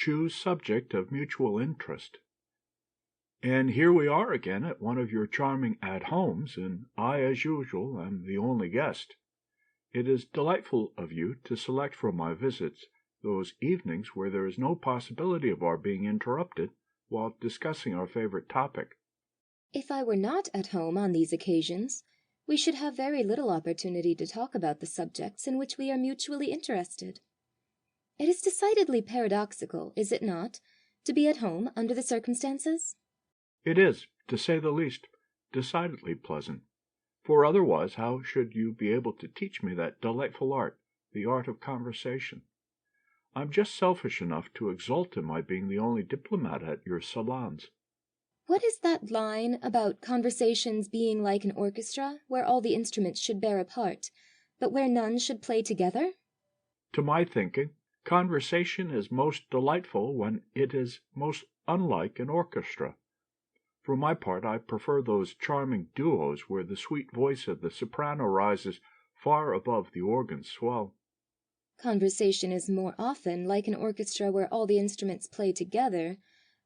Choose subject of mutual interest. And here we are again at one of your charming at-homes, and I, as usual, am the only guest. It is delightful of you to select for my visits those evenings where there is no possibility of our being interrupted while discussing our favorite topic. If I were not at home on these occasions, we should have very little opportunity to talk about the subjects in which we are mutually interested. It is decidedly paradoxical, is it not, to be at home under the circumstances? It is, to say the least, decidedly pleasant. For otherwise how should you be able to teach me that delightful art, the art of conversation? I'm just selfish enough to exult in my being the only diplomat at your salons. What is that line about conversations being like an orchestra, where all the instruments should bear a part, but where none should play together? To my thinking, conversation is most delightful when it is most unlike an orchestra. For my part, I prefer those charming duos where the sweet voice of the soprano rises far above the organ's swell. Conversation is more often like an orchestra where all the instruments play together,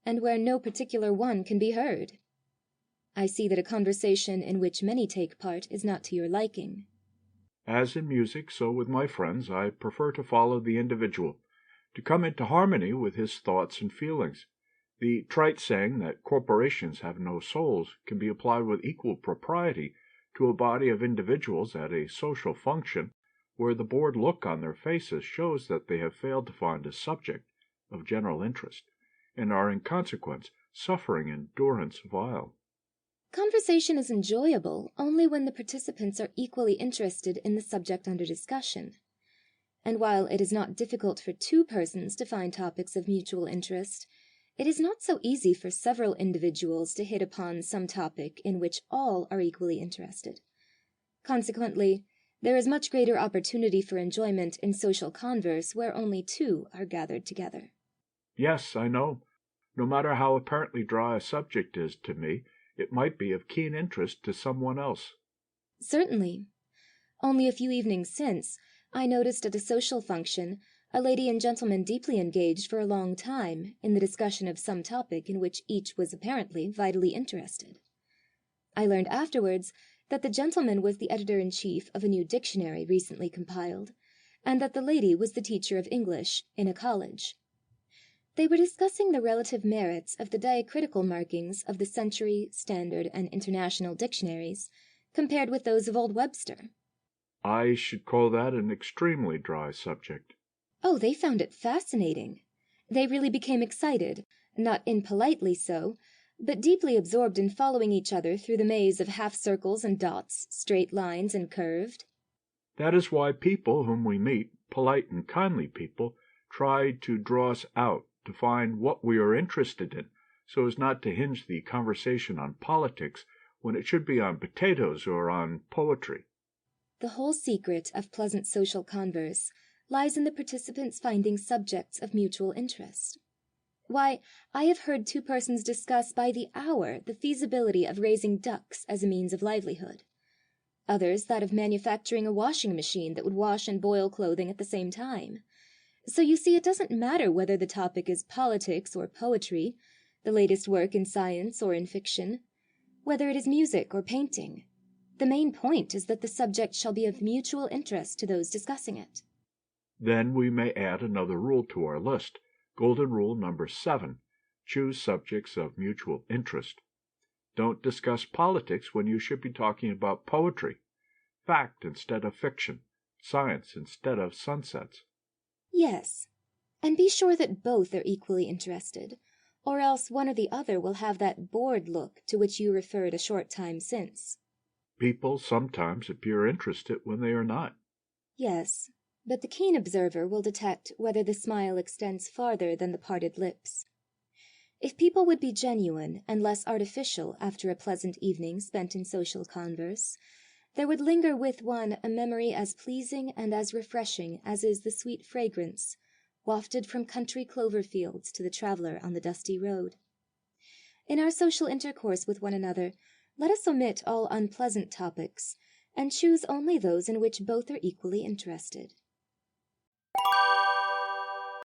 and where no particular one can be heard. I see that a conversation in which many take part is not to your liking. As in music, so with my friends, I prefer to follow the individual, to come into harmony with his thoughts and feelings. The trite saying that corporations have no souls can be applied with equal propriety to a body of individuals at a social function, where the bored look on their faces shows that they have failed to find a subject of general interest, and are in consequence suffering in durance vile. Conversation is enjoyable only when the participants are equally interested in the subject under discussion. And while it is not difficult for two persons to find topics of mutual interest, it is not so easy for several individuals to hit upon some topic in which all are equally interested. Consequently, there is much greater opportunity for enjoyment in social converse where only two are gathered together. Yes, I know. No matter how apparently dry a subject is to me, it might be of keen interest to someone else. Certainly. Only a few evenings since, I noticed at a social function a lady and gentleman deeply engaged for a long time in the discussion of some topic in which each was apparently vitally interested. I learned afterwards that the gentleman was the editor-in-chief of a new dictionary recently compiled, and that the lady was the teacher of English in a college. They were discussing the relative merits of the diacritical markings of the Century, Standard, and International dictionaries, compared with those of Old Webster. I should call that an extremely dry subject. Oh, they found it fascinating. They really became excited, not impolitely so, but deeply absorbed in following each other through the maze of half-circles and dots, straight lines and curved. That is why people whom we meet, polite and kindly people, try to draw us out, to find what we are interested in, so as not to hinge the conversation on politics when it should be on potatoes or on poetry. The whole secret of pleasant social converse lies in the participants finding subjects of mutual interest. Why, I have heard two persons discuss by the hour the feasibility of raising ducks as a means of livelihood. Others that of manufacturing a washing machine that would wash and boil clothing at the same time. So you see, it doesn't matter whether the topic is politics or poetry, the latest work in science or in fiction, whether it is music or painting. The main point is that the subject shall be of mutual interest to those discussing it. Then we may add another rule to our list, golden rule number 7, choose subjects of mutual interest. Don't discuss politics when you should be talking about poetry, fact instead of fiction, science instead of sunsets. Yes, and be sure that both are equally interested, or else one or the other will have that bored look to which you referred a short time since. People sometimes appear interested when they are not. Yes, but the keen observer will detect whether the smile extends farther than the parted lips. If people would be genuine and less artificial after a pleasant evening spent in social converse, there would linger with one a memory as pleasing and as refreshing as is the sweet fragrance wafted from country clover fields to the traveller on the dusty road. In our social intercourse with one another, let us omit all unpleasant topics, and choose only those in which both are equally interested.